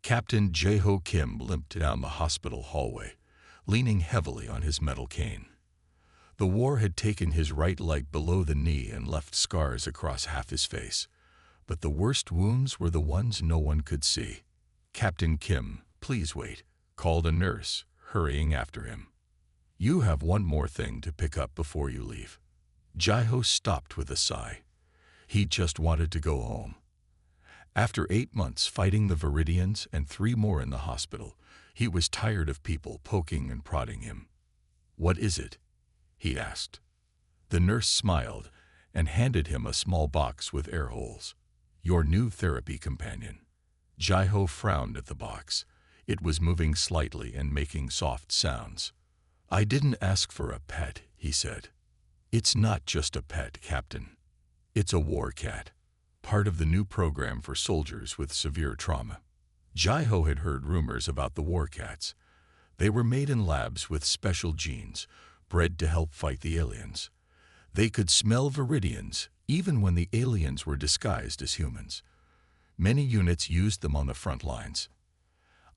Captain Jae-ho Kim limped down the hospital hallway, leaning heavily on his metal cane. The war had taken his right leg below the knee and left scars across half his face, but the worst wounds were the ones no one could see. "Captain Kim, please wait," called a nurse, hurrying after him. "You have one more thing to pick up before you leave." Jae-ho stopped with a sigh. He just wanted to go home. After 8 months fighting the Viridians and 3 more in the hospital, he was tired of people poking and prodding him. "What is it?" he asked. The nurse smiled and handed him a small box with air holes. "Your new therapy companion." Jae-ho frowned at the box. It was moving slightly and making soft sounds. "I didn't ask for a pet," he said. "It's not just a pet, Captain. It's a war cat, part of the new program for soldiers with severe trauma." Jae-ho had heard rumors about the war cats. They were made in labs with special genes, bred to help fight the aliens. They could smell Viridians, even when the aliens were disguised as humans. Many units used them on the front lines.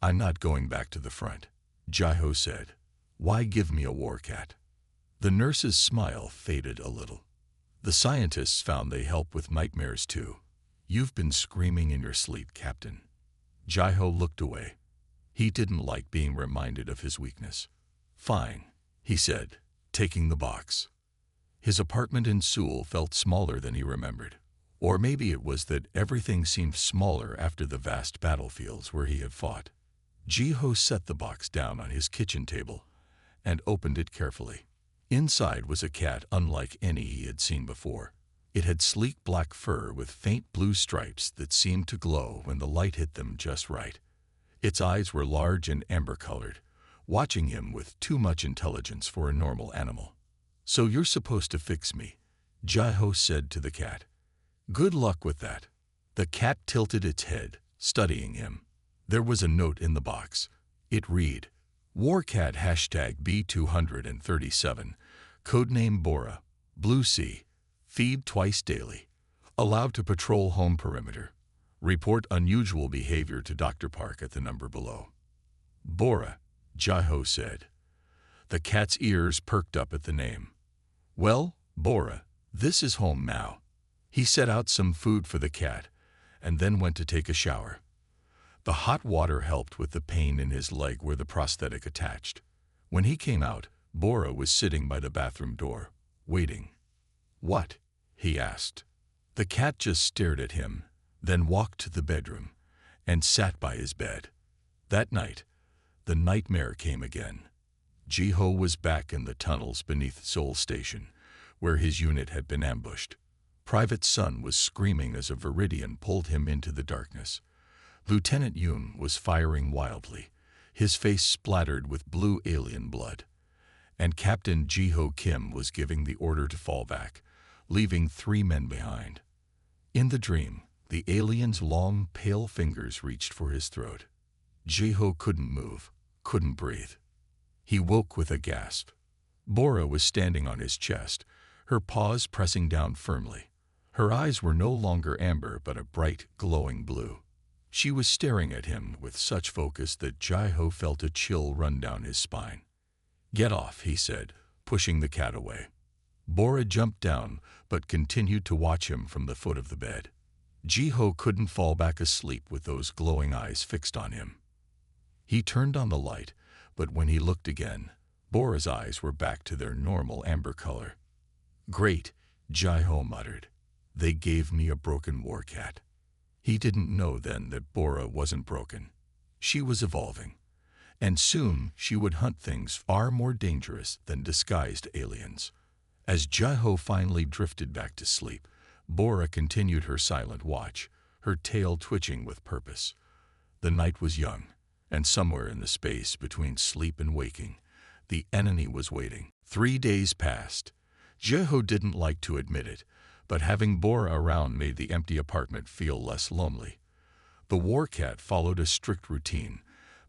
"I'm not going back to the front," Jae-ho said. "Why give me a war cat?" The nurse's smile faded a little. "The scientists found they help with nightmares too. You've been screaming in your sleep, Captain." Jae-ho looked away. He didn't like being reminded of his weakness. "Fine," he said, taking the box. His apartment in Seoul felt smaller than he remembered. Or maybe it was that everything seemed smaller after the vast battlefields where he had fought. Jae-ho set the box down on his kitchen table and opened it carefully. Inside was a cat unlike any he had seen before. It had sleek black fur with faint blue stripes that seemed to glow when the light hit them just right. Its eyes were large and amber-colored, watching him with too much intelligence for a normal animal. "So you're supposed to fix me," Jae-ho said to the cat. "Good luck with that." The cat tilted its head, studying him. There was a note in the box. It read, "Warcat #B237, codename Bora, Blue Sea, feed twice daily, allowed to patrol home perimeter. Report unusual behavior to Dr. Park at the number below." "Bora," Jae-ho said. The cat's ears perked up at the name. "Well, Bora, this is home now." He set out some food for the cat and then went to take a shower. The hot water helped with the pain in his leg where the prosthetic attached. When he came out, Bora was sitting by the bathroom door, waiting. "What?" he asked. The cat just stared at him, then walked to the bedroom and sat by his bed. That night, the nightmare came again. Jae-ho was back in the tunnels beneath Seoul Station, where his unit had been ambushed. Private Sun was screaming as a Viridian pulled him into the darkness. Lieutenant Yoon was firing wildly, his face splattered with blue alien blood. And Captain Jae-ho Kim was giving the order to fall back, leaving 3 men behind. In the dream, the alien's long, pale fingers reached for his throat. Jae-ho couldn't move, couldn't breathe. He woke with a gasp. Bora was standing on his chest, her paws pressing down firmly. Her eyes were no longer amber but a bright, glowing blue. She was staring at him with such focus that Jae-ho felt a chill run down his spine. "Get off," he said, pushing the cat away. Bora jumped down but continued to watch him from the foot of the bed. Jae-ho couldn't fall back asleep with those glowing eyes fixed on him. He turned on the light, but when he looked again, Bora's eyes were back to their normal amber color. "Great," Jae-ho muttered. "They gave me a broken war cat." He didn't know then that Bora wasn't broken. She was evolving, and soon she would hunt things far more dangerous than disguised aliens. As Jae-ho finally drifted back to sleep, Bora continued her silent watch, her tail twitching with purpose. The night was young, and somewhere in the space between sleep and waking, the enemy was waiting. 3 days passed. Jae-ho didn't like to admit it, but having Bora around made the empty apartment feel less lonely. The war cat followed a strict routine,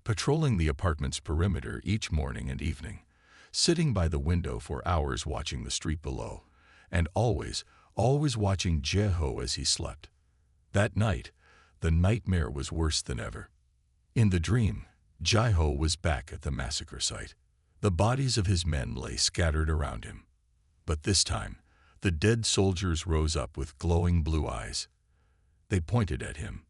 patrolling the apartment's perimeter each morning and evening, sitting by the window for hours watching the street below, and always watching Jae-ho as he slept. That night, the nightmare was worse than ever. In the dream, Jai-Ho was back at the massacre site. The bodies of his men lay scattered around him. But this time, the dead soldiers rose up with glowing blue eyes. They pointed at him.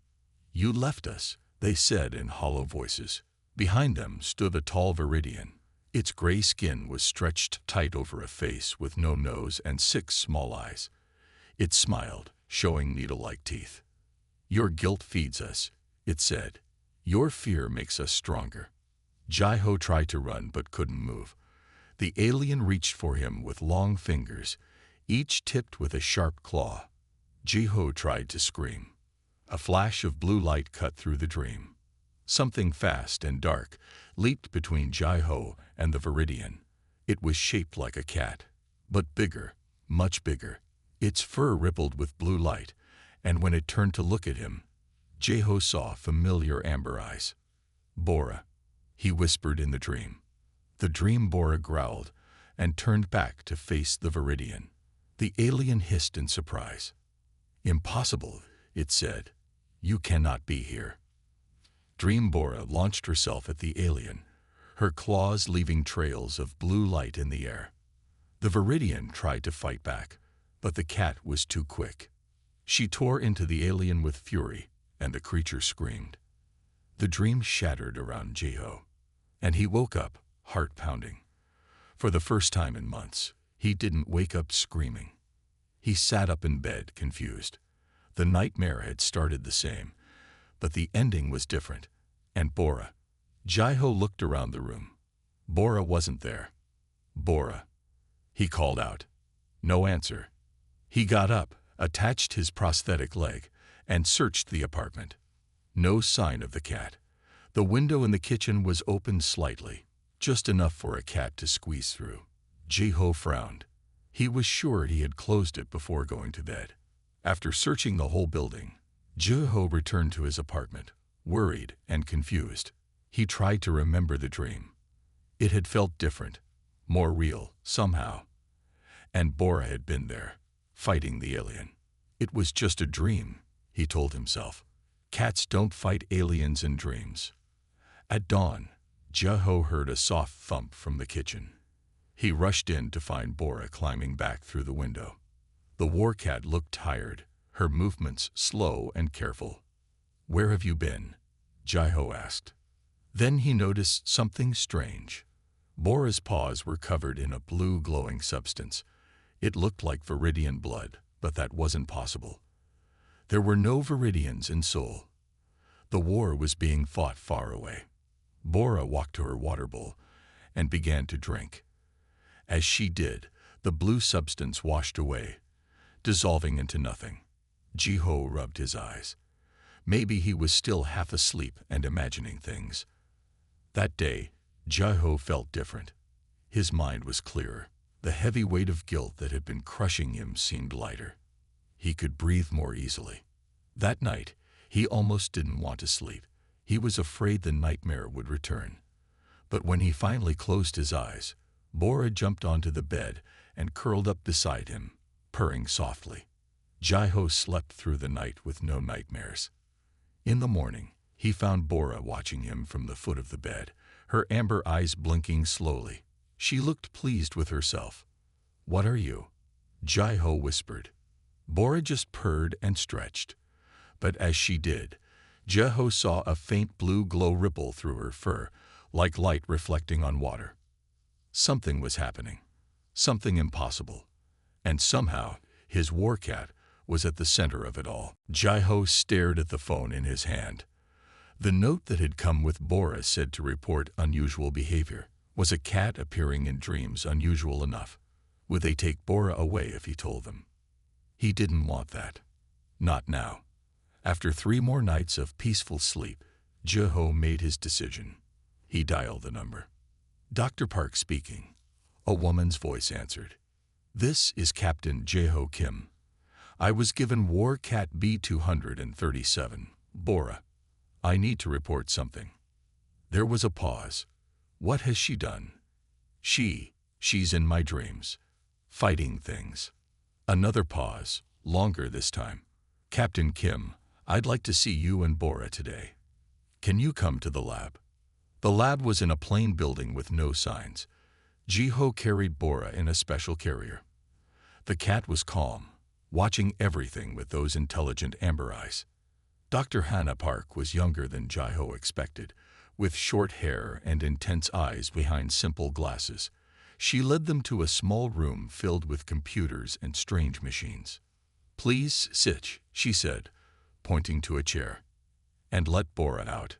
"You left us," they said in hollow voices. Behind them stood a tall Viridian. Its gray skin was stretched tight over a face with no nose and 6 small eyes. It smiled, showing needle-like teeth. "Your guilt feeds us," it said. "Your fear makes us stronger." Jai-Ho tried to run but couldn't move. The alien reached for him with long fingers, each tipped with a sharp claw. Jai-Ho tried to scream. A flash of blue light cut through the dream. Something fast and dark leaped between Jai-Ho and the Viridian. It was shaped like a cat, but bigger, much bigger. Its fur rippled with blue light, and when it turned to look at him, Jai-Ho saw familiar amber eyes. "Bora," he whispered in the dream. The dream Bora growled and turned back to face the Viridian. The alien hissed in surprise. "Impossible," it said. "You cannot be here." Dream Bora launched herself at the alien, her claws leaving trails of blue light in the air. The Viridian tried to fight back, but the cat was too quick. She tore into the alien with fury, and the creature screamed. The dream shattered around Jai-Ho, and he woke up, heart pounding. For the first time in months, he didn't wake up screaming. He sat up in bed, confused. The nightmare had started the same, but the ending was different. And Bora. Jai-Ho looked around the room. Bora wasn't there. "Bora," he called out. No answer. He got up, attached his prosthetic leg, and searched the apartment. No sign of the cat. The window in the kitchen was open slightly, just enough for a cat to squeeze through. Jai-Ho frowned. He was sure he had closed it before going to bed. After searching the whole building, Jai-Ho returned to his apartment, worried and confused. He tried to remember the dream. It had felt different, more real, somehow. And Bora had been there, fighting the alien. It was just a dream, he told himself. Cats don't fight aliens in dreams. At dawn, Jai-Ho heard a soft thump from the kitchen. He rushed in to find Bora climbing back through the window. The war cat looked tired, her movements slow and careful. "Where have you been?" Jai-Ho asked. Then he noticed something strange. Bora's paws were covered in a blue glowing substance. It looked like Viridian blood, but that wasn't possible. There were no Viridians in Seoul. The war was being fought far away. Bora walked to her water bowl and began to drink. As she did, the blue substance washed away, dissolving into nothing. Jai-Ho rubbed his eyes. Maybe he was still half asleep and imagining things. That day, Jai-Ho felt different. His mind was clearer. The heavy weight of guilt that had been crushing him seemed lighter. He could breathe more easily. That night, he almost didn't want to sleep. He was afraid the nightmare would return. But when he finally closed his eyes, Bora jumped onto the bed and curled up beside him, purring softly. Jai-Ho slept through the night with no nightmares. In the morning, he found Bora watching him from the foot of the bed, her amber eyes blinking slowly. She looked pleased with herself. "What are you?" Jai-Ho whispered. Bora just purred and stretched. But as she did, Jai-Ho saw a faint blue glow ripple through her fur, like light reflecting on water. Something was happening, something impossible, and somehow his war cat was at the center of it all. Jai-Ho stared at the phone in his hand. The note that had come with Bora said to report unusual behavior. Was a cat appearing in dreams unusual enough? Would they take Bora away if he told them? He didn't want that. Not now. After 3 more nights of peaceful sleep, Jai-Ho made his decision. He dialed the number. "Dr. Park speaking," a woman's voice answered. "This is Captain Jai-Ho Kim. I was given War Cat B-237, Bora. I need to report something." There was a pause. "What has she done?" She's in my dreams, fighting things." Another pause, longer this time. "Captain Kim, I'd like to see you and Bora today." Can you come to the lab? The lab was in a plain building with no signs. Jiho carried Bora in a special carrier. The cat was calm, watching everything with those intelligent amber eyes. Dr. Hannah Park was younger than Jiho expected, with short hair and intense eyes behind simple glasses. She led them to a small room filled with computers and strange machines. "Please sit," she said, pointing to a chair, "and let Bora out."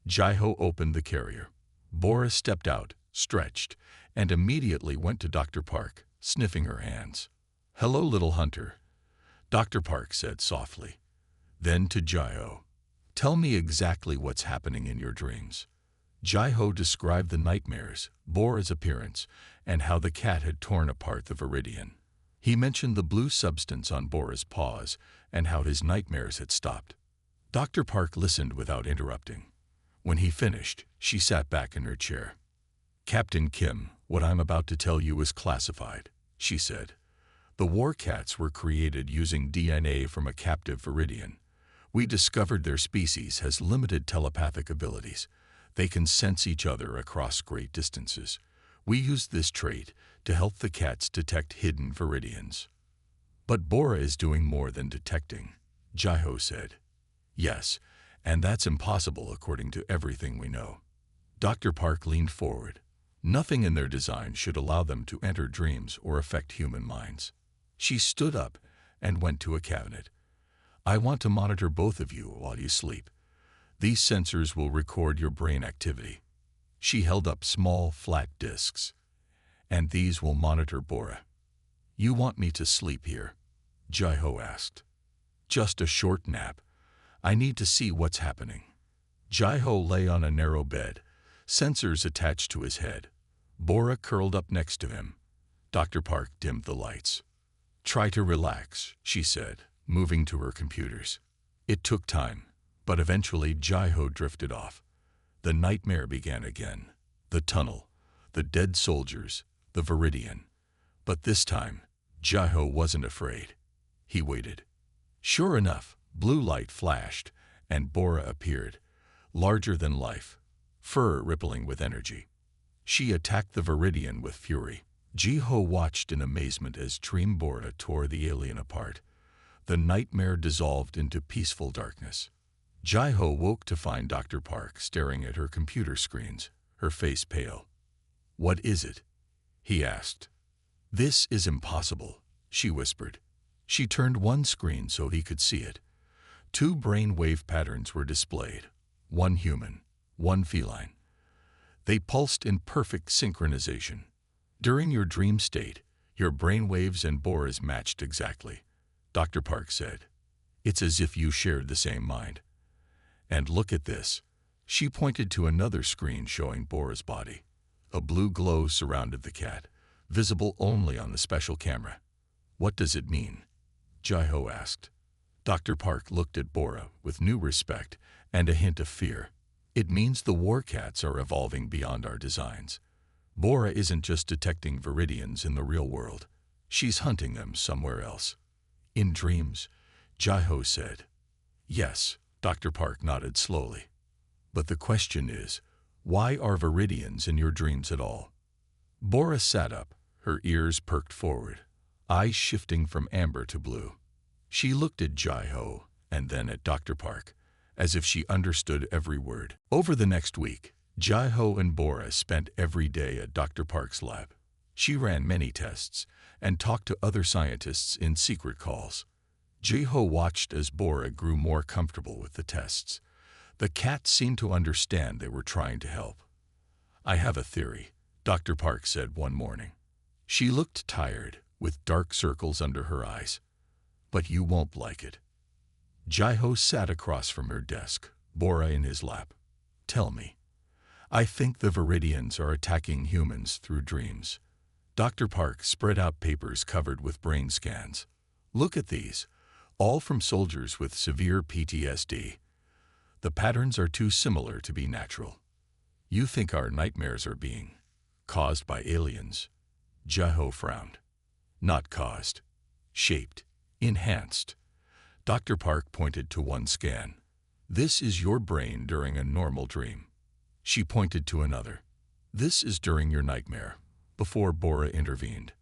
Jiho opened the carrier. Bora stepped out, stretched, and immediately went to Dr. Park, sniffing her hands. "Hello, little hunter," Dr. Park said softly. Then to Jiho, "Tell me exactly what's happening in your dreams." Jiho described the nightmares, Bora's appearance, and how the cat had torn apart the Viridian. He mentioned the blue substance on Bora's paws and how his nightmares had stopped. Dr. Park listened without interrupting. When he finished, she sat back in her chair. "Captain Kim, what I'm about to tell you is classified," she said. "The war cats were created using DNA from a captive Viridian. We discovered their species has limited telepathic abilities. They can sense each other across great distances. We used this trait to help the cats detect hidden Viridians." "But Bora is doing more than detecting," Jiho said. "Yes, and that's impossible according to everything we know." Dr. Park leaned forward. Nothing in their design should allow them to enter dreams or affect human minds. She stood up and went to a cabinet. "I want to monitor both of you while you sleep. These sensors will record your brain activity." She held up small, flat discs. "And these will monitor Bora." "You want me to sleep here?" Jiho asked. "Just a short nap. I need to see what's happening." Jiho lay on a narrow bed, sensors attached to his head. Bora curled up next to him. Dr. Park dimmed the lights. "Try to relax," she said, moving to her computers. It took time, but eventually Jiho drifted off. The nightmare began again. The tunnel, the dead soldiers, the Viridian. But this time, Jiho wasn't afraid. He waited. Sure enough, blue light flashed, and Bora appeared, larger than life, fur rippling with energy. She attacked the Viridian with fury. Jiho watched in amazement as Dream Bora tore the alien apart. The nightmare dissolved into peaceful darkness. Jiho woke to find Dr. Park staring at her computer screens, her face pale. "What is it?" he asked. "This is impossible," she whispered. She turned one screen so he could see it. 2 brain wave patterns were displayed, one human, one feline. They pulsed in perfect synchronization. "During your dream state, your brain waves and Bora's matched exactly," Dr. Park said. "It's as if you shared the same mind. And look at this." She pointed to another screen showing Bora's body. A blue glow surrounded the cat, visible only on the special camera. "What does it mean?" Jiho asked. Dr. Park looked at Bora with new respect and a hint of fear. "It means the war cats are evolving beyond our designs. Bora isn't just detecting Viridians in the real world. She's hunting them somewhere else." "In dreams," Jiho said. "Yes," Dr. Park nodded slowly. "But the question is, why are Viridians in your dreams at all?" Bora sat up, her ears perked forward, eyes shifting from amber to blue. She looked at Jiho and then at Dr. Park, as if she understood every word. Over the next week, Jiho and Bora spent every day at Dr. Park's lab. She ran many tests and talked to other scientists in secret calls. Jiho watched as Bora grew more comfortable with the tests. The cat seemed to understand they were trying to help. "I have a theory," Dr. Park said one morning. She looked tired, with dark circles under her eyes. "But you won't like it." Jiho sat across from her desk, Bora in his lap. "Tell me." "I think the Viridians are attacking humans through dreams." Dr. Park spread out papers covered with brain scans. "Look at these, all from soldiers with severe PTSD. The patterns are too similar to be natural." "You think our nightmares are being caused by aliens?" Jiho frowned. "Not caused. Shaped. Enhanced." Dr. Park pointed to one scan. This is your brain during a normal dream. She pointed to another. This is during your nightmare, before Bora intervened.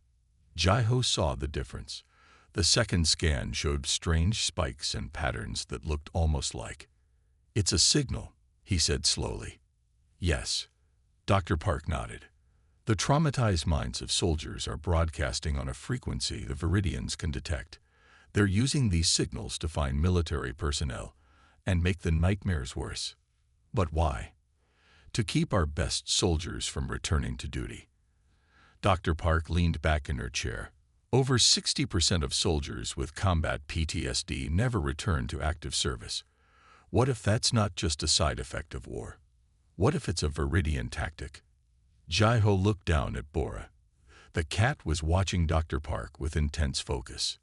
Jai-Ho saw the difference. The second scan showed strange spikes and patterns that looked almost like. It's a signal, he said slowly. Yes. Dr. Park nodded. The traumatized minds of soldiers are broadcasting on a frequency the Viridians can detect. They're using these signals to find military personnel and make the nightmares worse. But why? To keep our best soldiers from returning to duty. Dr. Park leaned back in her chair. Over 60% of soldiers with combat PTSD never return to active service. What if that's not just a side effect of war? What if it's a Viridian tactic? Jai-Ho looked down at Bora. The cat was watching Dr. Park with intense focus.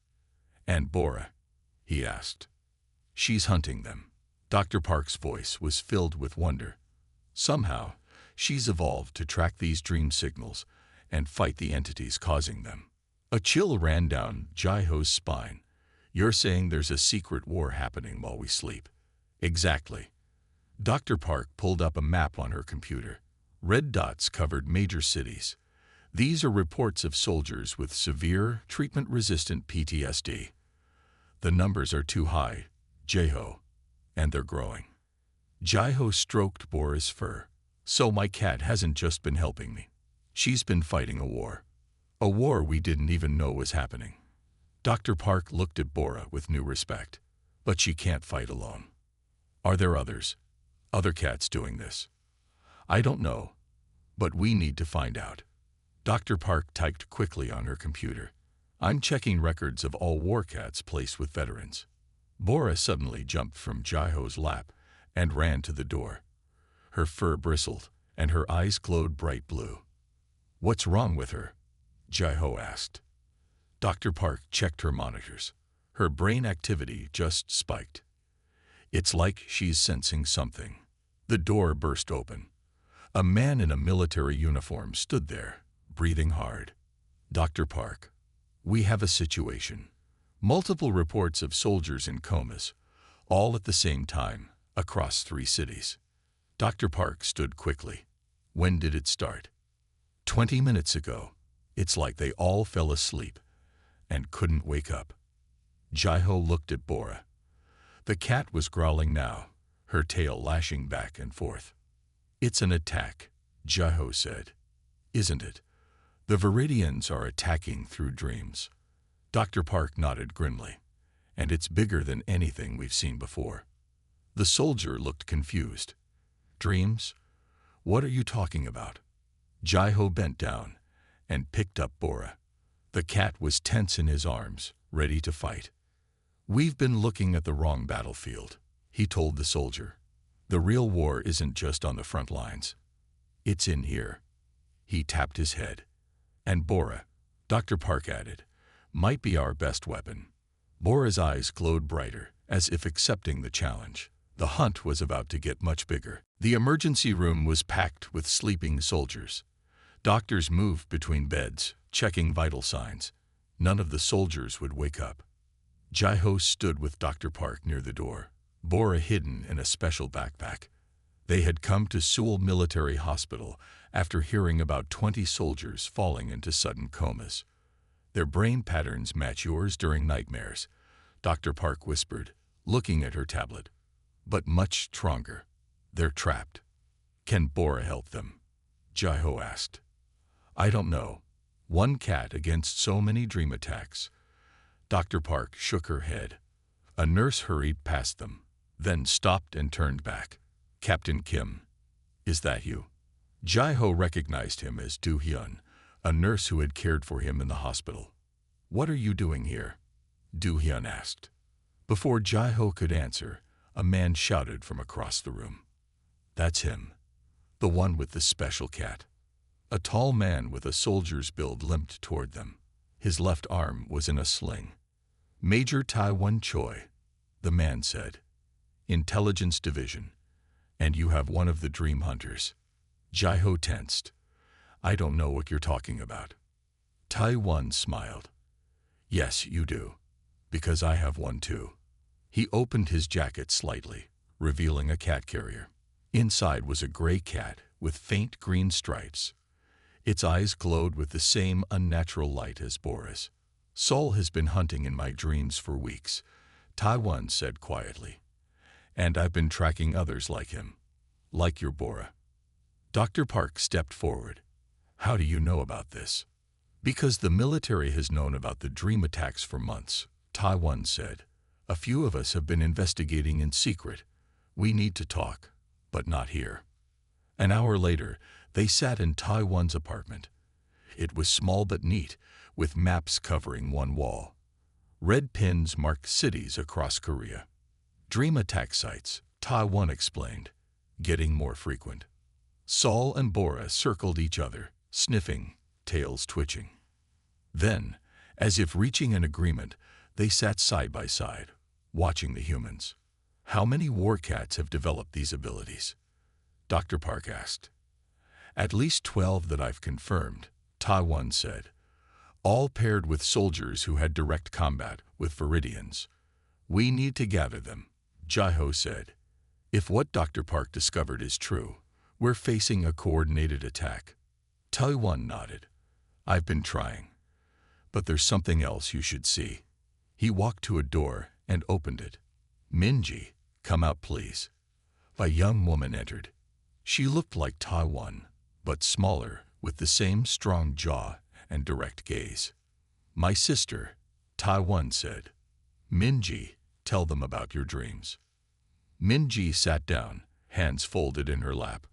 And Bora? He asked. She's hunting them. Dr. Park's voice was filled with wonder. Somehow, she's evolved to track these dream signals and fight the entities causing them. A chill ran down Jai-Ho's spine. You're saying there's a secret war happening while we sleep? Exactly. Dr. Park pulled up a map on her computer. Red dots covered major cities. These are reports of soldiers with severe, treatment-resistant PTSD. The numbers are too high, Jai-Ho, and they're growing. Jai-Ho stroked Bora's fur. So my cat hasn't just been helping me. She's been fighting a war. A war we didn't even know was happening. Dr. Park looked at Bora with new respect. But she can't fight alone. Are there others? Other cats doing this? I don't know, but we need to find out. Dr. Park typed quickly on her computer. I'm checking records of all war cats placed with veterans. Bora suddenly jumped from Jai-Ho's lap and ran to the door. Her fur bristled, and her eyes glowed bright blue. What's wrong with her? Jai-Ho asked. Dr. Park checked her monitors. Her brain activity just spiked. It's like she's sensing something. The door burst open. A man in a military uniform stood there, breathing hard. Dr. Park, we have a situation. Multiple reports of soldiers in comas, all at the same time, across 3 cities. Dr. Park stood quickly. When did it start? 20 minutes ago. It's like they all fell asleep and couldn't wake up. Jai-Ho looked at Bora. The cat was growling now, her tail lashing back and forth. It's an attack, Jai-Ho said. Isn't it? The Viridians are attacking through dreams. Dr. Park nodded grimly. And it's bigger than anything we've seen before. The soldier looked confused. Dreams? What are you talking about? Jai-Ho bent down and picked up Bora. The cat was tense in his arms, ready to fight. We've been looking at the wrong battlefield, he told the soldier. The real war isn't just on the front lines. It's in here. He tapped his head. And Bora, Dr. Park added, might be our best weapon. Bora's eyes glowed brighter, as if accepting the challenge. The hunt was about to get much bigger. The emergency room was packed with sleeping soldiers. Doctors moved between beds, checking vital signs. None of the soldiers would wake up. Jai-Ho stood with Dr. Park near the door, Bora hidden in a special backpack. They had come to Sewell Military Hospital after hearing about 20 soldiers falling into sudden comas. Their brain patterns match yours during nightmares, Dr. Park whispered, looking at her tablet. But much stronger. They're trapped. Can Bora help them? Jai-Ho asked. I don't know. One cat against so many dream attacks. Dr. Park shook her head. A nurse hurried past them, then stopped and turned back. Captain Kim, is that you? Jai-Ho recognized him as Do-hyun, a nurse who had cared for him in the hospital. What are you doing here? Do-hyun asked. Before Jai-Ho could answer, a man shouted from across the room. That's him, the one with the special cat. A tall man with a soldier's build limped toward them. His left arm was in a sling. Major Taiwan Choi, the man said. Intelligence Division. And you have one of the dream hunters. Jai-Ho tensed. I don't know what you're talking about. Taiwan smiled. Yes, you do. Because I have one too. He opened his jacket slightly, revealing a cat carrier. Inside was a gray cat with faint green stripes. Its eyes glowed with the same unnatural light as Bora's. Sol has been hunting in my dreams for weeks, Taiwan said quietly. And I've been tracking others like him. Like your Bora. Dr. Park stepped forward. How do you know about this? Because the military has known about the dream attacks for months, Taiwan said. A few of us have been investigating in secret. We need to talk, but not here. An hour later, they sat in Taiwan's apartment. It was small but neat, with maps covering one wall. Red pins marked cities across Korea. Dream attack sites, Taiwan explained, getting more frequent. Sol and Bora circled each other, sniffing, tails twitching. Then, as if reaching an agreement, they sat side by side, watching the humans. How many war cats have developed these abilities? Dr. Park asked. At least 12 that I've confirmed, Taiwan said, all paired with soldiers who had direct combat with Viridians. We need to gather them, Jaiho said. If what Dr. Park discovered is true, we're facing a coordinated attack. Taiwan nodded. I've been trying. But there's something else you should see. He walked to a door and opened it. Minji, come out please. A young woman entered. She looked like Taiwan, but smaller, with the same strong jaw and direct gaze. My sister, Taiwan said. Minji, tell them about your dreams. Minji sat down, hands folded in her lap.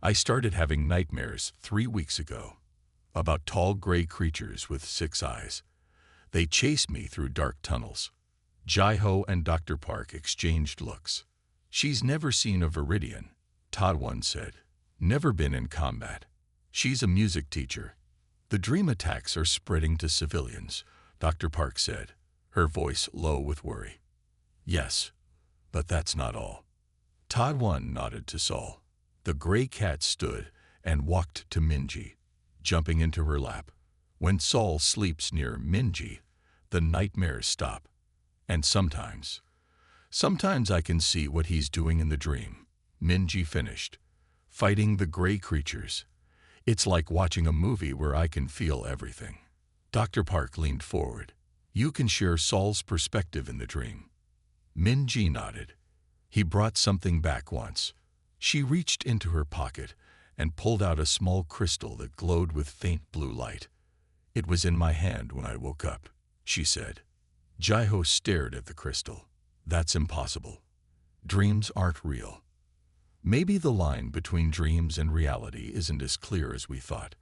I started having nightmares 3 weeks ago. About tall gray creatures with 6 eyes. They chased me through dark tunnels. Jaiho and Dr. Park exchanged looks. She's never seen a Viridian, Taiwan said. Never been in combat. She's a music teacher. The dream attacks are spreading to civilians, Dr. Park said, her voice low with worry. Yes, but that's not all. Taiwan nodded to Sol. The gray cat stood and walked to Minji, jumping into her lap. When Sol sleeps near Minji, the nightmares stop. And sometimes I can see what he's doing in the dream, Minji finished. Fighting the gray creatures. It's like watching a movie where I can feel everything. Dr. Park leaned forward. You can share Sol's perspective in the dream. Minji nodded. He brought something back once. She reached into her pocket and pulled out a small crystal that glowed with faint blue light. It was in my hand when I woke up, she said. Jaiho stared at the crystal. That's impossible. Dreams aren't real. Maybe the line between dreams and reality isn't as clear as we thought,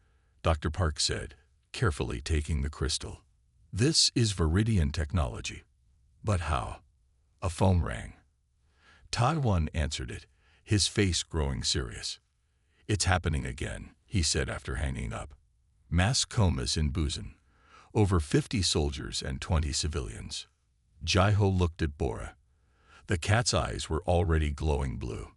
Dr. Park said, carefully taking the crystal. This is Viridian technology. But how? A phone rang. Taiwan answered it, his face growing serious. It's happening again, he said after hanging up. Mass comas in Busan. Over 50 soldiers and 20 civilians. Jaiho looked at Bora. The cat's eyes were already glowing blue.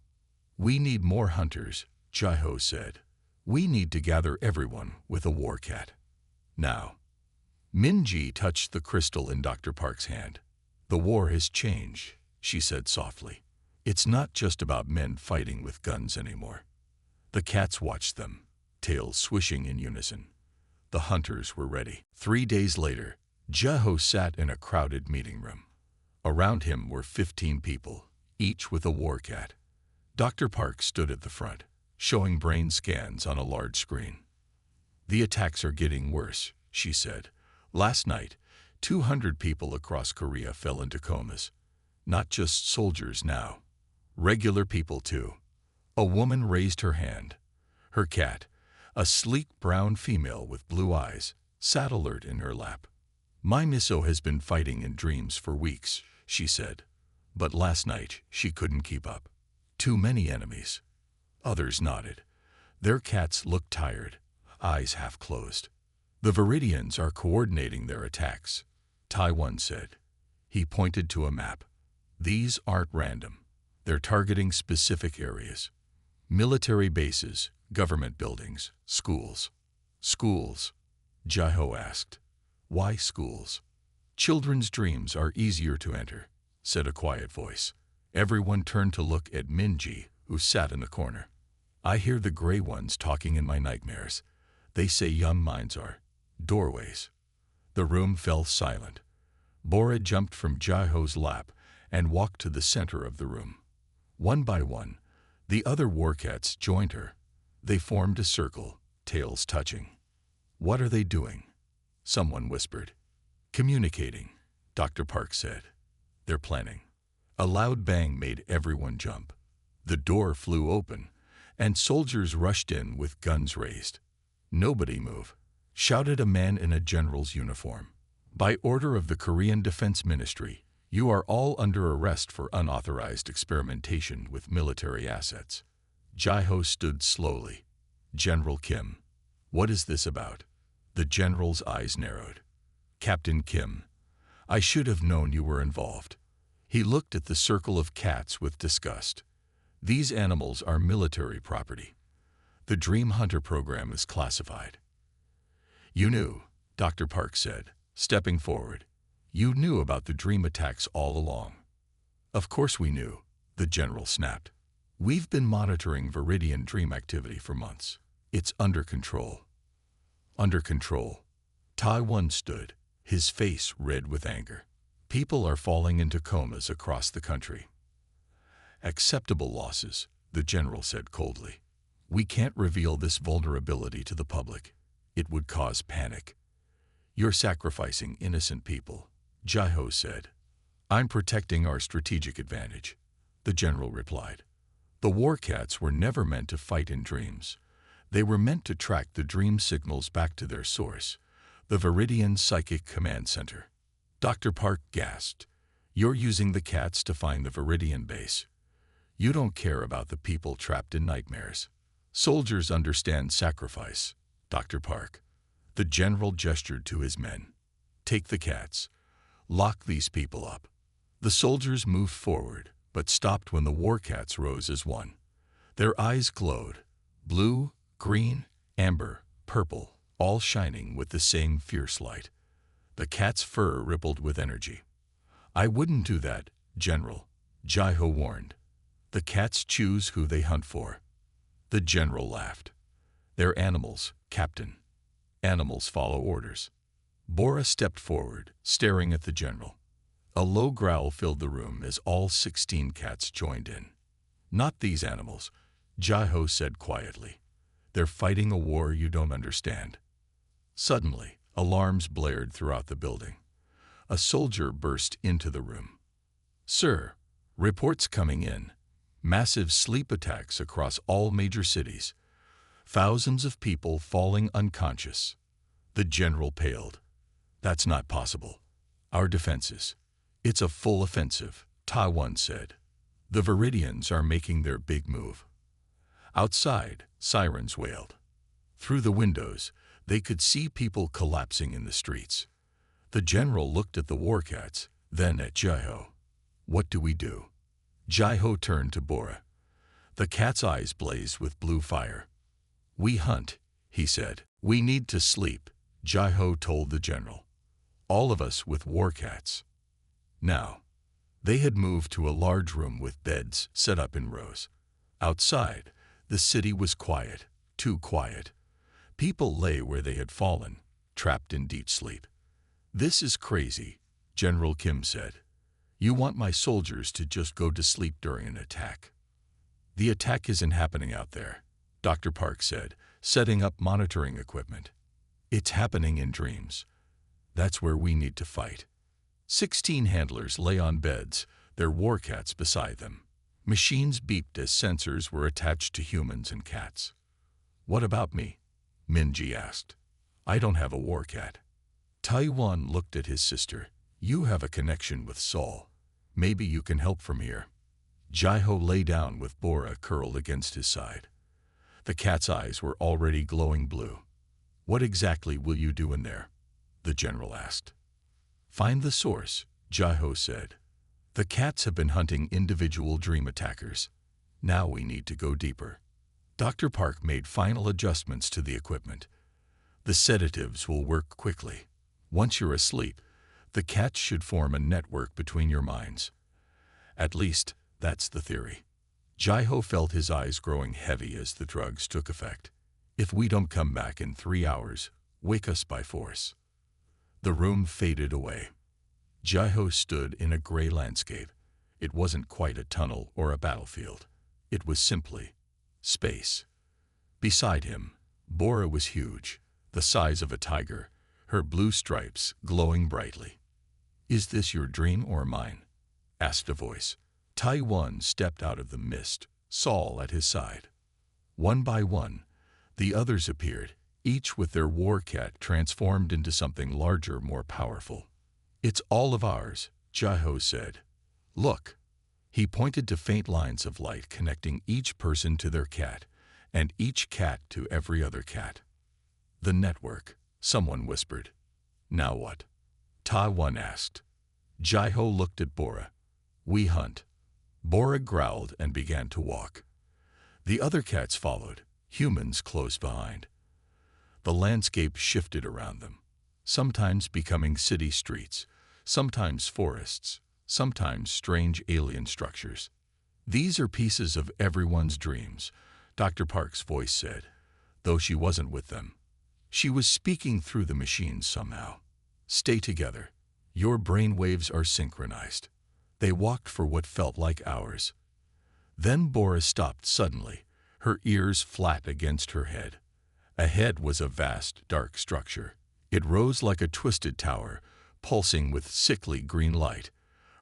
We need more hunters, Jaiho said. We need to gather everyone with a war cat. Now. Minji touched the crystal in Dr. Park's hand. The war has changed, she said softly. It's not just about men fighting with guns anymore. The cats watched them, tails swishing in unison. The hunters were ready. 3 days later, Jaiho sat in a crowded meeting room. Around him were 15 people, each with a war cat. Dr. Park stood at the front, showing brain scans on a large screen. The attacks are getting worse, she said. Last night, 200 people across Korea fell into comas. Not just soldiers now. Regular people too. A woman raised her hand. Her cat, a sleek brown female with blue eyes, sat alert in her lap. My miso has been fighting in dreams for weeks, she said. But last night she couldn't keep up. Too many enemies. Others nodded. Their cats looked tired, eyes half closed. The Viridians are coordinating their attacks, Taiwan said. He pointed to a map. These aren't random. They're targeting specific areas. Military bases, government buildings, schools. Schools? Jaiho asked. Why schools? Children's dreams are easier to enter, said a quiet voice. Everyone turned to look at Minji, who sat in the corner. I hear the gray ones talking in my nightmares. They say young minds are doorways. The room fell silent. Bora jumped from Jaiho's lap and walked to the center of the room. One by one, the other warcats joined her. They formed a circle, tails touching. What are they doing? Someone whispered. Communicating, Dr. Park said. They're planning. A loud bang made everyone jump. The door flew open, and soldiers rushed in with guns raised. Nobody move, shouted a man in a general's uniform. By order of the Korean Defense Ministry, you are all under arrest for unauthorized experimentation with military assets. Jaiho stood slowly. General Kim, what is this about? The general's eyes narrowed. Captain Kim, I should have known you were involved. He looked at the circle of cats with disgust. These animals are military property. The Dream Hunter program is classified. You knew, Dr. Park said, stepping forward. You knew about the dream attacks all along. Of course we knew, the general snapped. We've been monitoring Viridian dream activity for months. It's under control. Under control. Taiwan stood, his face red with anger. People are falling into comas across the country. Acceptable losses, the general said coldly. We can't reveal this vulnerability to the public. It would cause panic. You're sacrificing innocent people, Jaiho said. I'm protecting our strategic advantage, the general replied. The warcats were never meant to fight in dreams. They were meant to track the dream signals back to their source, the Viridian Psychic Command Center. Dr. Park gasped. You're using the cats to find the Viridian base. You don't care about the people trapped in nightmares. Soldiers understand sacrifice, Dr. Park. The general gestured to his men. Take the cats. Lock these people up. The soldiers moved forward, but stopped when the warcats rose as one. Their eyes glowed, blue, green, amber, purple, all shining with the same fierce light. The cat's fur rippled with energy. I wouldn't do that, General, Jaiho warned. The cats choose who they hunt for. The general laughed. They're animals, Captain. Animals follow orders. Bora stepped forward, staring at the general. A low growl filled the room as all 16 cats joined in. Not these animals, Jaiho said quietly. They're fighting a war you don't understand. Suddenly, alarms blared throughout the building. A soldier burst into the room. Sir, reports coming in. Massive sleep attacks across all major cities. Thousands of people falling unconscious. The general paled. That's not possible. Our defenses. It's a full offensive, Taiwan said. The Viridians are making their big move. Outside, sirens wailed. Through the windows, they could see people collapsing in the streets. The general looked at the warcats, then at Jaiho. What do we do? Jaiho turned to Bora. The cat's eyes blazed with blue fire. We hunt, he said. We need to sleep, Jaiho told the general. All of us with warcats. Now, they had moved to a large room with beds set up in rows. Outside, the city was quiet, too quiet. People lay where they had fallen, trapped in deep sleep. This is crazy, General Kim said. You want my soldiers to just go to sleep during an attack. The attack isn't happening out there, Dr. Park said, setting up monitoring equipment. It's happening in dreams. That's where we need to fight. 16 handlers lay on beds, their warcats beside them. Machines beeped as sensors were attached to humans and cats. What about me? Minji asked. I don't have a warcat. Taiwan looked at his sister. You have a connection with Saul. Maybe you can help from here. Jaiho lay down with Bora curled against his side. The cat's eyes were already glowing blue. What exactly will you do in there? The general asked. Find the source, Jaiho said. The cats have been hunting individual dream attackers. Now we need to go deeper. Dr. Park made final adjustments to the equipment. The sedatives will work quickly. Once you're asleep, the cats should form a network between your minds. At least, That's the theory. Jai-Ho felt his eyes growing heavy as the drugs took effect. If we don't come back in 3 hours, wake us by force. The room faded away. Jai-Ho stood in a gray landscape. It wasn't quite a tunnel or a battlefield. It was simply space. Beside him, Bora was huge, the size of a tiger, her blue stripes glowing brightly. "Is this your dream or mine?" asked a voice. Taiwan stepped out of the mist, Saul at his side. One by one, the others appeared, each with their war cat transformed into something larger, more powerful. "It's all of ours," Jai-Ho said. "Look." He pointed to faint lines of light connecting each person to their cat, and each cat to every other cat. "The network," someone whispered. "Now what?" Taiwan asked. Jai-Ho looked at Bora. "We hunt." Bora growled and began to walk. The other cats followed, humans close behind. The landscape shifted around them, sometimes becoming city streets, sometimes forests, sometimes strange alien structures. "These are pieces of everyone's dreams," Dr. Park's voice said, though she wasn't with them. She was speaking through the machines somehow. "Stay together. Your brain waves are synchronized." They walked for what felt like hours. Then Bora stopped suddenly, her ears flat against her head. Ahead was a vast, dark structure. It rose like a twisted tower, pulsing with sickly green light.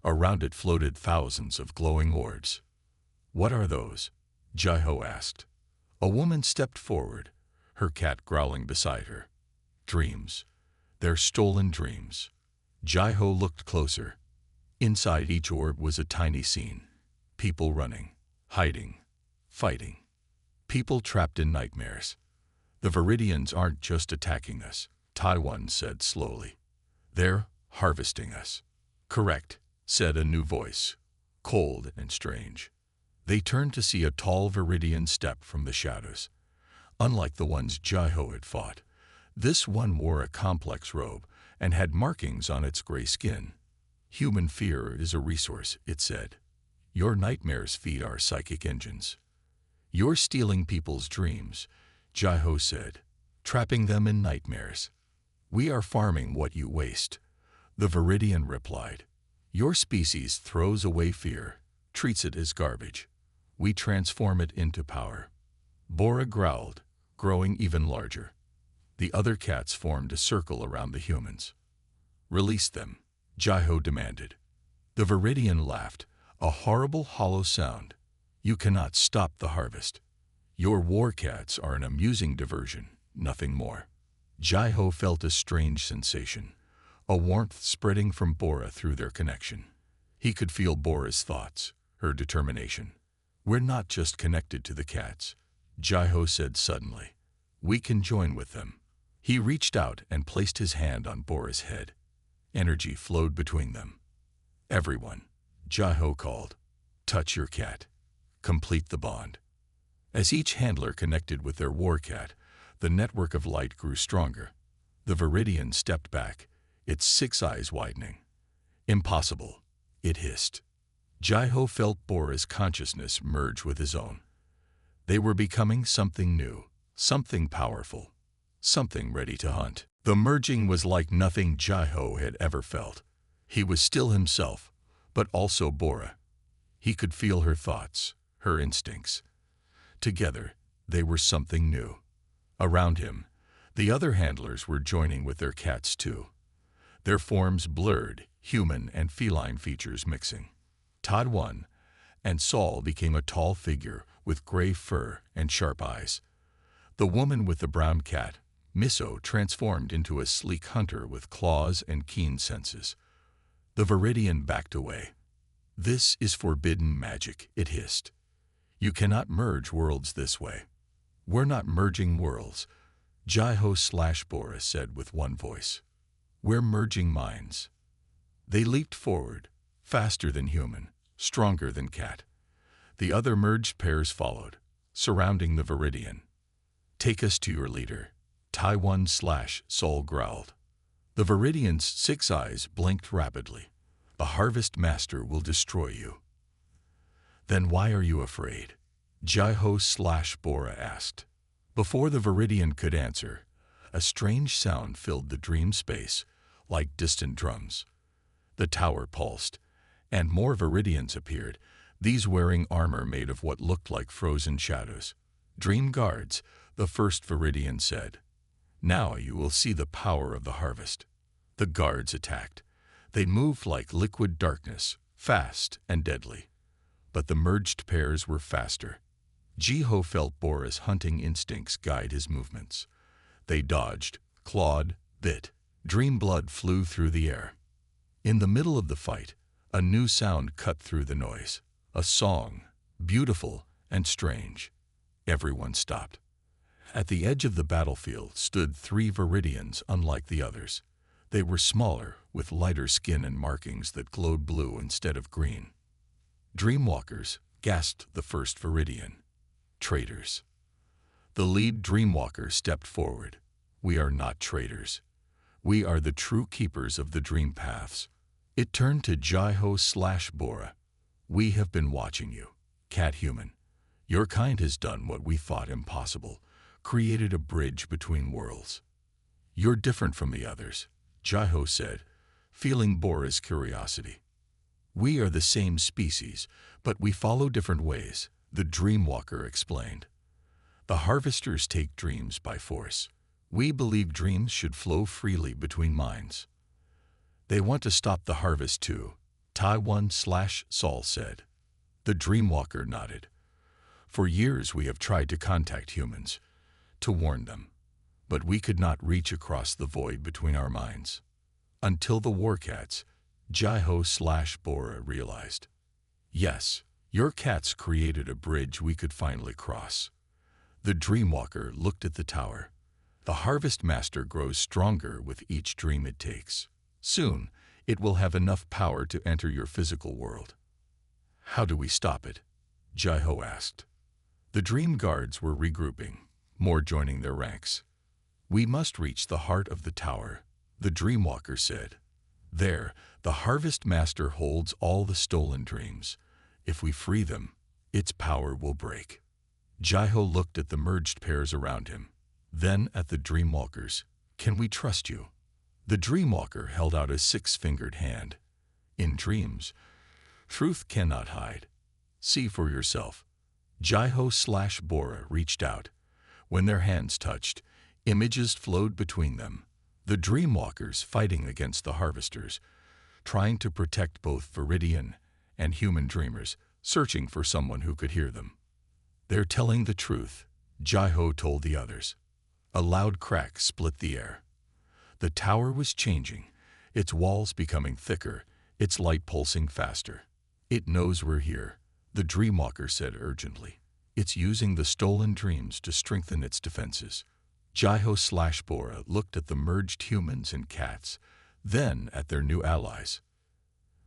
Around it floated thousands of glowing orbs. "What are those?" Jai-Ho asked. A woman stepped forward, her cat growling beside her. "Dreams. They're stolen dreams." Jai-Ho looked closer. Inside each orb was a tiny scene. People running, hiding, fighting. People trapped in nightmares. "The Viridians aren't just attacking us," Taiwan said slowly. "They're harvesting us." "Correct," said a new voice, cold and strange. They turned to see a tall Viridian step from the shadows. Unlike the ones Jai-Ho had fought, this one wore a complex robe and had markings on its gray skin. "Human fear is a resource," it said. "Your nightmares feed our psychic engines." "You're stealing people's dreams," Jai-Ho said, "trapping them in nightmares." "We are farming what you waste," the Viridian replied. "Your species throws away fear, treats it as garbage. We transform it into power." Bora growled, growing even larger. The other cats formed a circle around the humans. "Release them," Jai-Ho demanded. The Viridian laughed, a horrible hollow sound. "You cannot stop the harvest. Your war cats are an amusing diversion, nothing more." Jai-Ho felt a strange sensation, a warmth spreading from Bora through their connection. He could feel Bora's thoughts, her determination. "We're not just connected to the cats," Jai-Ho said suddenly. "We can join with them." He reached out and placed his hand on Bora's head. Energy flowed between them. "Everyone," Jai-Ho called, "touch your cat. Complete the bond." As each handler connected with their war cat, the network of light grew stronger. The Viridian stepped back, its 6 eyes widening. "Impossible," it hissed. Jai-Ho felt Bora's consciousness merge with his own. They were becoming something new, something powerful, something ready to hunt. The merging was like nothing Jai-Ho had ever felt. He was still himself, but also Bora. He could feel her thoughts, her instincts. Together, they were something new. Around him, the other handlers were joining with their cats too. Their forms blurred, human and feline features mixing. Taiwan and Saul became a tall figure with gray fur and sharp eyes. The woman with the brown cat, Miso, transformed into a sleek hunter with claws and keen senses. The Viridian backed away. "This is forbidden magic," it hissed. "You cannot merge worlds this way." "We're not merging worlds," Jai-Ho/Bora said with one voice. "We're merging minds." They leaped forward, faster than human, stronger than cat. The other merged pairs followed, surrounding the Viridian. "Take us to your leader," Taiwan/Sol growled. The Viridian's 6 eyes blinked rapidly. "The Harvest Master will destroy you." Then why are you afraid? Jaiho/Bora asked. Before the Viridian could answer, a strange sound filled the dream space, like distant drums. The tower pulsed, and more Viridians appeared, these wearing armor made of what looked like frozen shadows. Dream guards, the first Viridian said. Now you will see the power of the harvest. The guards attacked. They moved like liquid darkness, fast and deadly. But the merged pairs were faster. Jaiho felt Bora's hunting instincts guide his movements. They dodged, clawed, bit. Dream blood flew through the air. In the middle of the fight, a new sound cut through the noise. A song, beautiful and strange. Everyone stopped. At the edge of the battlefield stood 3 Viridians unlike the others. They were smaller, with lighter skin and markings that glowed blue instead of green. Dreamwalkers, gasped the first Viridian. Traitors. The lead Dreamwalker stepped forward. We are not traitors. We are the true keepers of the dream paths. It turned to Jaiho/Bora. We have been watching you, cat human. Your kind has done what we thought impossible, created a bridge between worlds. You're different from the others, Jaiho said, feeling Bora's curiosity. We are the same species, but we follow different ways, the Dreamwalker explained. The harvesters take dreams by force. We believe dreams should flow freely between minds. They want to stop the harvest too, Tai1/Sol said. The Dreamwalker nodded. For years we have tried to contact humans, to warn them, but we could not reach across the void between our minds. Until the Warcats, Jaiho/Bora realized. Yes, your cats created a bridge we could finally cross. The Dreamwalker looked at the tower. The Harvest Master grows stronger with each dream it takes. Soon, it will have enough power to enter your physical world. How do we stop it? Jaiho asked. The Dream Guards were regrouping, more joining their ranks. We must reach the heart of the tower, the Dreamwalker said. There, the Harvest Master holds all the stolen dreams. If we free them, its power will break. Jaiho looked at the merged pairs around him, then at the Dreamwalkers. Can we trust you? The Dreamwalker held out a 6-fingered hand. In dreams, truth cannot hide. See for yourself. Jaiho/Bora reached out. When their hands touched, images flowed between them. The Dreamwalkers fighting against the Harvesters, trying to protect both Viridian and human dreamers, searching for someone who could hear them. They're telling the truth, Jaiho told the others. A loud crack split the air. The tower was changing, its walls becoming thicker, its light pulsing faster. It knows we're here, the Dreamwalker said urgently. It's using the stolen dreams to strengthen its defenses. Jaiho/Bora looked at the merged humans and cats, then at their new allies.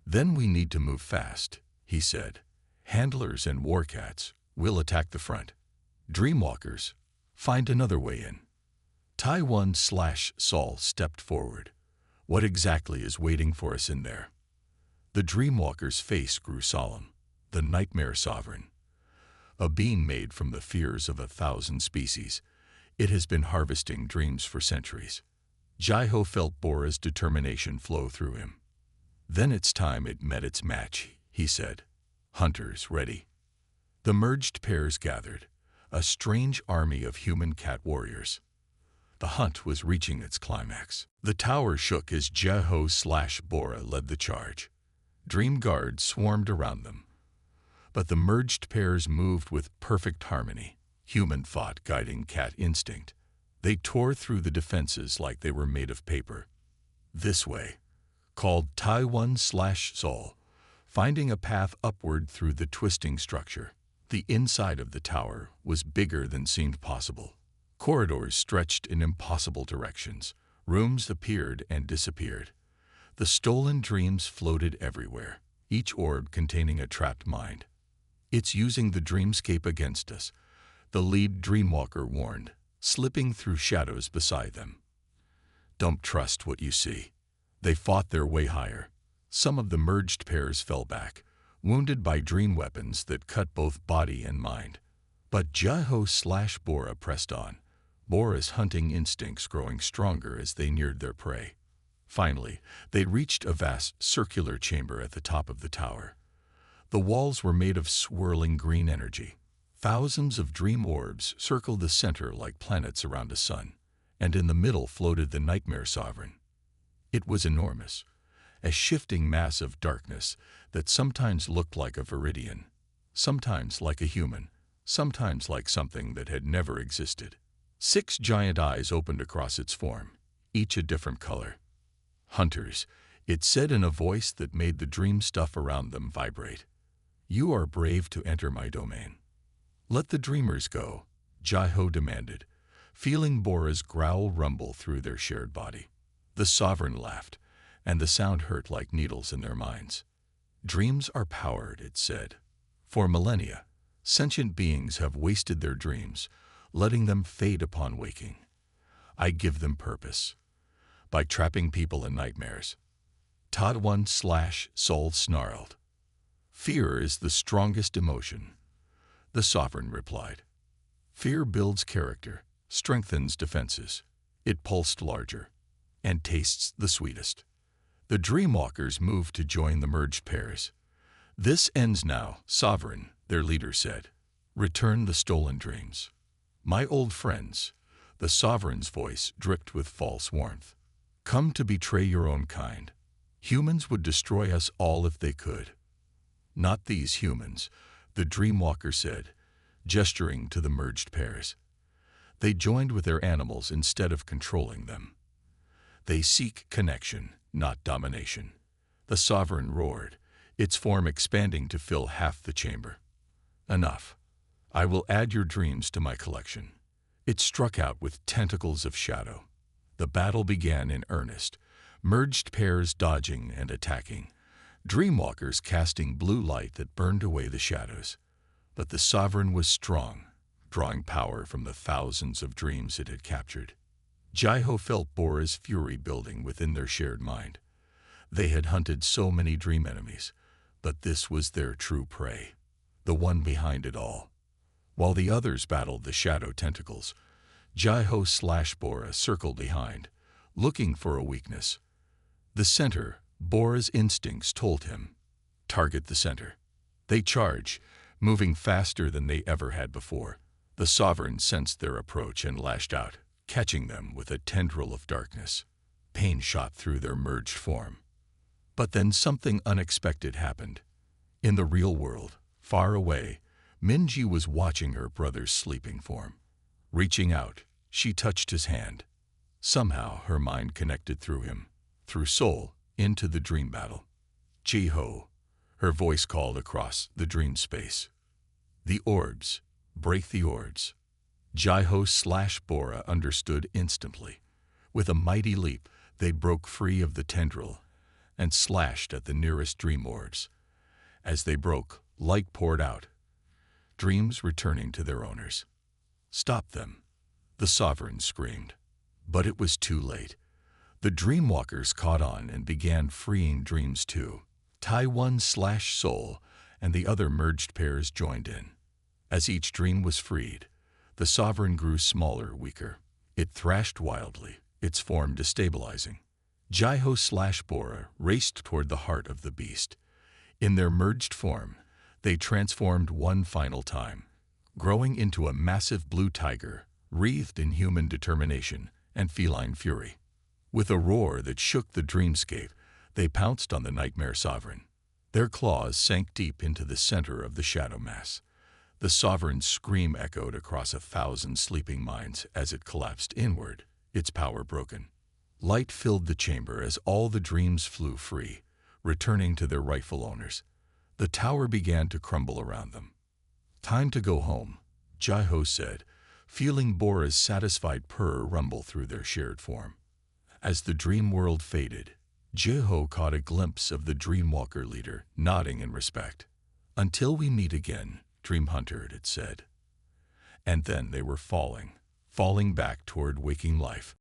Then we need to move fast, he said. Handlers and warcats will attack the front. Dreamwalkers, find another way in. Tai1/Sol stepped forward. What exactly is waiting for us in there? The Dreamwalker's face grew solemn. The Nightmare Sovereign. A being made from the fears of 1,000 species. It has been harvesting dreams for centuries. Jaiho felt Bora's determination flow through him. Then it's time it met its match, he said. Hunters ready. The merged pairs gathered, a strange army of human cat warriors. The hunt was reaching its climax. The tower shook as Jaiho/Bora led the charge. Dream guards swarmed around them. But the merged pairs moved with perfect harmony, human thought guiding cat instinct. They tore through the defenses like they were made of paper. This way, called Tai1/Sol, finding a path upward through the twisting structure. The inside of the tower was bigger than seemed possible. Corridors stretched in impossible directions. Rooms appeared and disappeared. The stolen dreams floated everywhere, each orb containing a trapped mind. It's using the dreamscape against us, the lead Dreamwalker warned, slipping through shadows beside them. Don't trust what you see. They fought their way higher. Some of the merged pairs fell back. wounded by dream weapons that cut both body and mind. But Jeho/Bora pressed on, Bora's hunting instincts growing stronger as they neared their prey. Finally, they reached a vast circular chamber at the top of the tower. The walls were made of swirling green energy. Thousands of dream orbs circled the center like planets around a sun, and in the middle floated the Nightmare Sovereign. It was enormous, a shifting mass of darkness that sometimes looked like a Viridian, sometimes like a human, sometimes like something that had never existed. 6 giant eyes opened across its form, each a different color. "Hunters," it said in a voice that made the dream stuff around them vibrate. "You are brave to enter my domain." "Let the dreamers go," Jeho demanded, feeling Bora's growl rumble through their shared body. The Sovereign laughed, and the sound hurt like needles in their minds. "Dreams are powered," it said. "For millennia, sentient beings have wasted their dreams, letting them fade upon waking. I give them purpose. By trapping people in nightmares." Todd1/Soul snarled. "Fear is the strongest emotion," the Sovereign replied. "Fear builds character, strengthens defenses. It pulsed larger, and tastes the sweetest." The Dreamwalkers moved to join the merged pairs. "This ends now, Sovereign," their leader said. "Return the stolen dreams." "My old friends," the Sovereign's voice dripped with false warmth. "Come to betray your own kind. Humans would destroy us all if they could." "Not these humans," the Dreamwalker said, gesturing to the merged pairs. "They joined with their animals instead of controlling them. They seek connection, not domination." The Sovereign roared, its form expanding to fill half the chamber. "Enough. I will add your dreams to my collection." It struck out with tentacles of shadow. The battle began in earnest, merged pairs dodging and attacking, Dreamwalkers casting blue light that burned away the shadows. But the Sovereign was strong, drawing power from the thousands of dreams it had captured. Jeho felt Bora's fury building within their shared mind. They had hunted so many dream enemies, but this was their true prey, the one behind it all. While the others battled the shadow tentacles, Jeho/Bora circled behind, looking for a weakness. The center, Bora's instincts told him, "Target the center." They charged, moving faster than they ever had before. The Sovereign sensed their approach and lashed out, catching them with a tendril of darkness. Pain shot through their merged form. But then something unexpected happened. In the real world, far away, Minji was watching her brother's sleeping form. Reaching out, she touched his hand. Somehow her mind connected through him, through soul, into the dream battle. "Jeho," her voice called across the dream space. "The orbs. Break the orbs." Jeho/Bora understood instantly. With a mighty leap, they broke free of the tendril and slashed at the nearest dream orbs. As they broke, light poured out, dreams returning to their owners. "Stop them," the Sovereign screamed. But it was too late. The Dreamwalkers caught on and began freeing dreams too. Tai1/Soul and the other merged pairs joined in. As each dream was freed, the Sovereign grew smaller, weaker. It thrashed wildly, its form destabilizing. Jeho/Bora raced toward the heart of the beast. In their merged form, they transformed one final time, growing into a massive blue tiger, wreathed in human determination and feline fury. With a roar that shook the dreamscape, they pounced on the Nightmare Sovereign. Their claws sank deep into the center of the shadow mass. The Sovereign's scream echoed across 1,000 sleeping minds as it collapsed inward, its power broken. Light filled the chamber as all the dreams flew free, returning to their rightful owners. The tower began to crumble around them. "Time to go home," Jeho said, feeling Bora's satisfied purr rumble through their shared form. As the dream world faded, Jeho caught a glimpse of the Dreamwalker leader, nodding in respect. "Until we meet again, Dream Hunter," it said. And then they were falling back toward waking life.